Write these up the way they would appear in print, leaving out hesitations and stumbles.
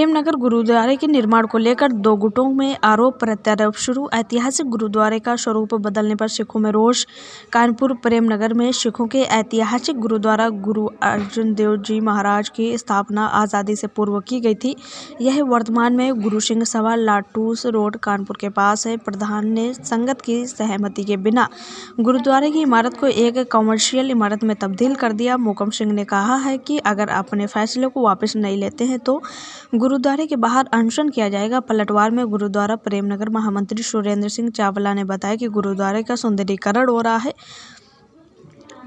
प्रेमनगर गुरुद्वारे के निर्माण को लेकर दो गुटों में आरोप प्रत्यारोप शुरू। ऐतिहासिक गुरुद्वारे का स्वरूप बदलने पर सिखों में रोष। कानपुर प्रेमनगर में सिखों के ऐतिहासिक गुरुद्वारा गुरु अर्जुन देव जी महाराज की स्थापना आज़ादी से पूर्व की गई थी। यह वर्तमान में गुरु सिंह सभा लाटूस रोड कानपुर के पास है। प्रधान ने संगत की सहमति के बिना गुरुद्वारे की इमारत को एक कमर्शियल इमारत में तब्दील कर दिया। मोकम सिंह ने कहा है कि अगर अपने फैसले को वापस नहीं लेते हैं तो गुरुद्वारे के बाहर अनशन किया जाएगा। पलटवार में गुरुद्वारा प्रेमनगर महामंत्री सुरेंद्र सिंह चावला ने बताया कि गुरुद्वारे का सौंदर्यीकरण हो रहा है।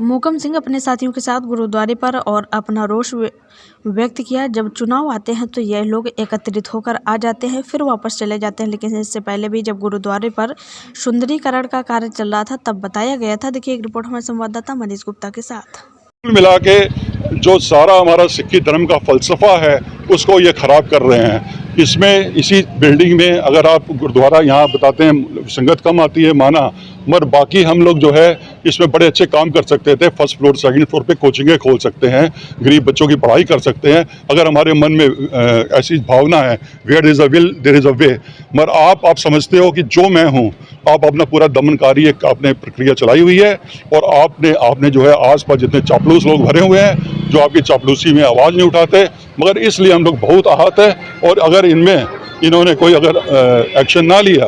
मोकम सिंह अपने साथियों के साथ गुरुद्वारे पर और अपना रोष व्यक्त किया। जब चुनाव आते हैं तो यह लोग एकत्रित होकर आ जाते हैं, फिर वापस चले जाते हैं, लेकिन इससे पहले भी जब गुरुद्वारे पर सुंदरीकरण का कार्य चल रहा था तब बताया गया था। देखिए एक रिपोर्ट हमारे संवाददाता मनीष गुप्ता के साथ। मिला के जो सारा हमारा सिक्खी धर्म का फलसफा है उसको ये ख़राब कर रहे हैं। इसमें इसी बिल्डिंग में अगर आप गुरुद्वारा यहाँ बताते हैं संगत कम आती है माना, मगर बाकी हम लोग जो है इसमें बड़े अच्छे काम कर सकते थे। फर्स्ट फ्लोर सेकंड फ्लोर पे कोचिंगें खोल सकते हैं, गरीब बच्चों की पढ़ाई कर सकते हैं अगर हमारे मन में ऐसी भावना है। Where is a will there is a way. मगर आप समझते हो कि जो मैं हूँ, आप अपना पूरा दमनकारी एक आपने प्रक्रिया चलाई हुई है और आपने जो है आसपास जितने चापलूस लोग भरे हुए हैं जो आपकी चापलूसी में आवाज़ नहीं उठाते, मगर इसलिए हम लोग बहुत आहत है। और अगर इन्होंने कोई अगर एक्शन ना लिया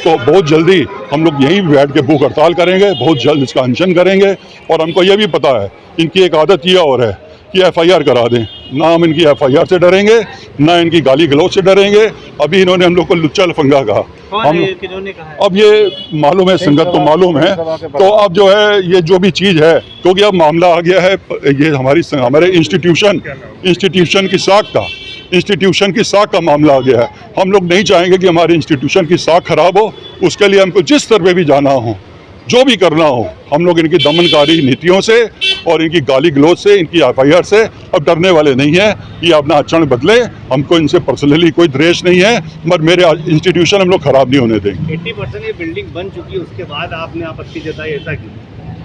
तो बहुत जल्दी हम लोग यहीं बैठ के भूख हड़ताल करेंगे, बहुत जल्द इसका अनशन करेंगे। और हमको ये भी पता है इनकी एक आदत ये और है कि FIR करा दें। ना हम इनकी FIR से डरेंगे, ना इनकी गाली गलौज से डरेंगे। अभी इन्होंने हम लोग को लुच्चा लफंगा कहा। अब ये मालूम है, संगत को मालूम है। तो अब जो है ये जो भी चीज़ है, क्योंकि अब मामला आ गया है ये हमारे इंस्टीट्यूशन की साख का मामला आ गया है। हम लोग नहीं चाहेंगे कि हमारे इंस्टीट्यूशन की साख खराब हो। उसके लिए हमको जिस तरह पे भी जाना हो, जो भी करना हो, हम लोग इनकी दमनकारी नीतियों से और इनकी गाली गलौज से, इनकी FIR से अब डरने वाले नहीं है। ये अपना आचरण बदले, हमको इनसे पर्सनली कोई द्वेष नहीं है, मगर मेरे इंस्टीट्यूशन हम लोग खराब नहीं होने देंगे। 80% ये बिल्डिंग बन चुकी है, उसके बाद आपने आपत्ति जताई, ऐसा क्यों?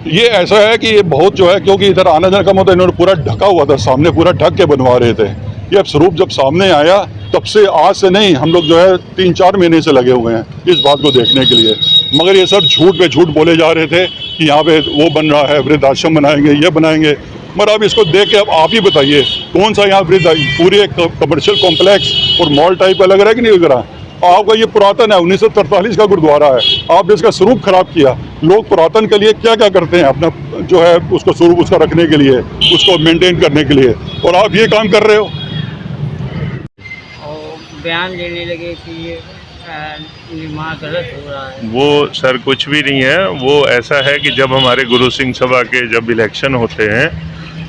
ये ऐसा है कि ये बहुत जो है, क्योंकि इधर आना जाना कम होता है, इन्होंने पूरा ढका हुआ था, सामने पूरा ढक के बनवा रहे थे। ये अब स्वरूप जब सामने आया तब से, आज से नहीं, हम लोग जो है 3-4 महीने से लगे हुए हैं इस बात को देखने के लिए। मगर ये सब झूठ पे झूठ बोले जा रहे थे कि यहाँ पे वो बन रहा है, वृद्धाश्रम बनाएंगे, ये बनाएंगे। मगर अब इसको देख के अब आप ही बताइए कौन सा यहाँ पूरे कमर्शियल कॉम्प्लेक्स और मॉल टाइप का लग रहा है कि नहीं लग रहा? आपका ये पुरातन है, 1943 का गुरुद्वारा है। आपने इसका स्वरूप खराब किया। लोग पुरातन के लिए क्या क्या करते हैं, अपना जो है उसको स्वरूप उसका रखने के लिए, उसको मेंटेन करने के लिए, और आप ये काम कर रहे हो। बयान लेने लगे कि ये निर्माण गलत हो रहा है। वो सर कुछ भी नहीं है। वो ऐसा है कि जब हमारे गुरु सिंह सभा के जब इलेक्शन होते हैं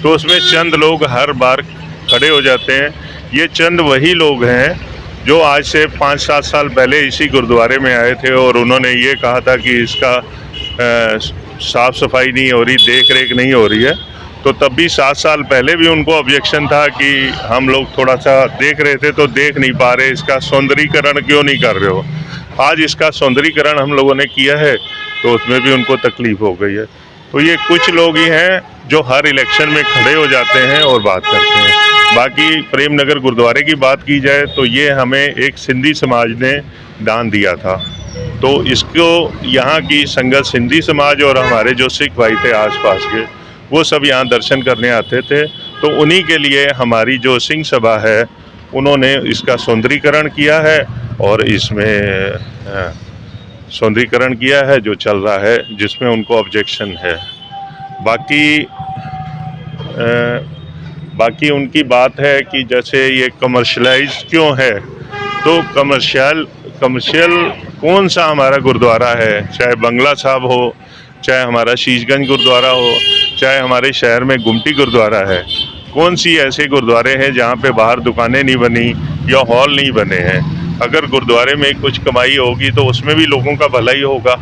तो उसमें चंद लोग हर बार खड़े हो जाते हैं। ये चंद वही लोग हैं जो आज से 5-7 साल पहले इसी गुरुद्वारे में आए थे और उन्होंने ये कहा था कि इसका साफ़ सफाई नहीं हो रही, देख रेख नहीं हो रही है। तो तब भी 7 साल पहले भी उनको ऑब्जेक्शन था कि हम लोग थोड़ा सा देख रहे थे तो देख नहीं पा रहे, इसका सौंदर्यीकरण क्यों नहीं कर रहे हो। आज इसका सौंदर्यीकरण हम लोगों ने किया है तो उसमें भी उनको तकलीफ़ हो गई है। तो ये कुछ लोग ही हैं जो हर इलेक्शन में खड़े हो जाते हैं और बात करते हैं। बाकी प्रेमनगर गुरुद्वारे की बात की जाए तो ये हमें एक सिंधी समाज ने दान दिया था। तो इसको यहाँ की संगत सिंधी समाज और हमारे जो सिख भाई थे आसपास के, वो सब यहाँ दर्शन करने आते थे। तो उन्हीं के लिए हमारी जो सिंह सभा है उन्होंने इसका सौंदर्यीकरण किया है और इसमें सौंदर्यीकरण किया है जो चल रहा है, जिसमें उनको ऑब्जेक्शन है। बाकी उनकी बात है कि जैसे ये कमर्शलाइज क्यों है, तो कमर्शियल कौन सा हमारा गुरुद्वारा है, चाहे बंगला साहब हो, चाहे हमारा शीशगंज गुरुद्वारा हो, चाहे हमारे शहर में गुमटी गुरुद्वारा है। कौन सी ऐसे गुरुद्वारे हैं जहाँ पे बाहर दुकानें नहीं बनी या हॉल नहीं बने हैं। अगर गुरुद्वारे में कुछ कमाई होगी तो उसमें भी लोगों का भला ही होगा।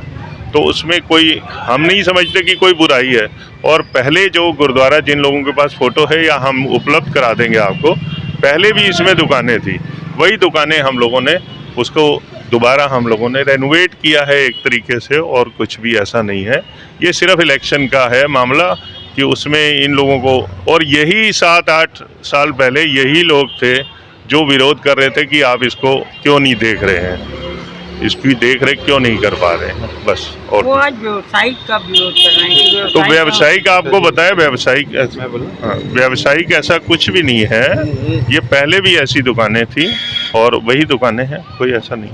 तो उसमें कोई, हम नहीं समझते कि कोई बुराई है। और पहले जो गुरुद्वारा, जिन लोगों के पास फ़ोटो है या हम उपलब्ध करा देंगे आपको, पहले भी इसमें दुकानें थी। वही दुकानें हम लोगों ने उसको दोबारा हम लोगों ने रेनोवेट किया है एक तरीके से, और कुछ भी ऐसा नहीं है। ये सिर्फ इलेक्शन का है मामला कि उसमें इन लोगों को, और यही 7-8 साल पहले यही लोग थे जो विरोध कर रहे थे कि आप इसको क्यों नहीं देख रहे हैं, इसकी देख रेख क्यों नहीं कर पा रहे हैं, बस। और वो आज व्यावसायिक का विरोध कर रहे हैं कि तो व्यावसायिक आपको बताया, व्यावसायिक हाँ, व्यावसायिक ऐसा कुछ भी नहीं है, ये पहले भी ऐसी दुकानें थी और वही दुकानें हैं, कोई ऐसा नहीं।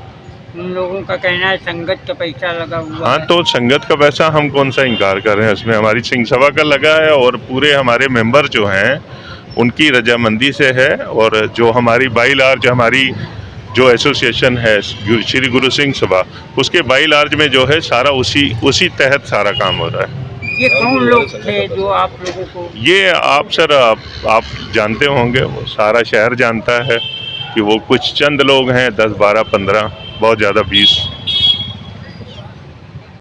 उन लोगों का कहना है संगत का पैसा लगा हुआ हाँ, है। तो संगत का पैसा हम कौन सा इनकार कर रहे हैं, उसमें हमारी सिंह सभा का लगा है और पूरे हमारे मेंबर जो हैं उनकी रजामंदी से है। और जो हमारी बाई लार्ज, हमारी जो एसोसिएशन है श्री गुरु सिंह सभा, उसके बाई लार्ज में जो है सारा उसी तहत सारा काम हो रहा है। ये कौन लोग थे जो आप लोगों को? ये आप सर आप जानते होंगे, वो सारा शहर जानता है कि वो कुछ चंद लोग हैं, 10, 12, 15, बहुत ज़्यादा 20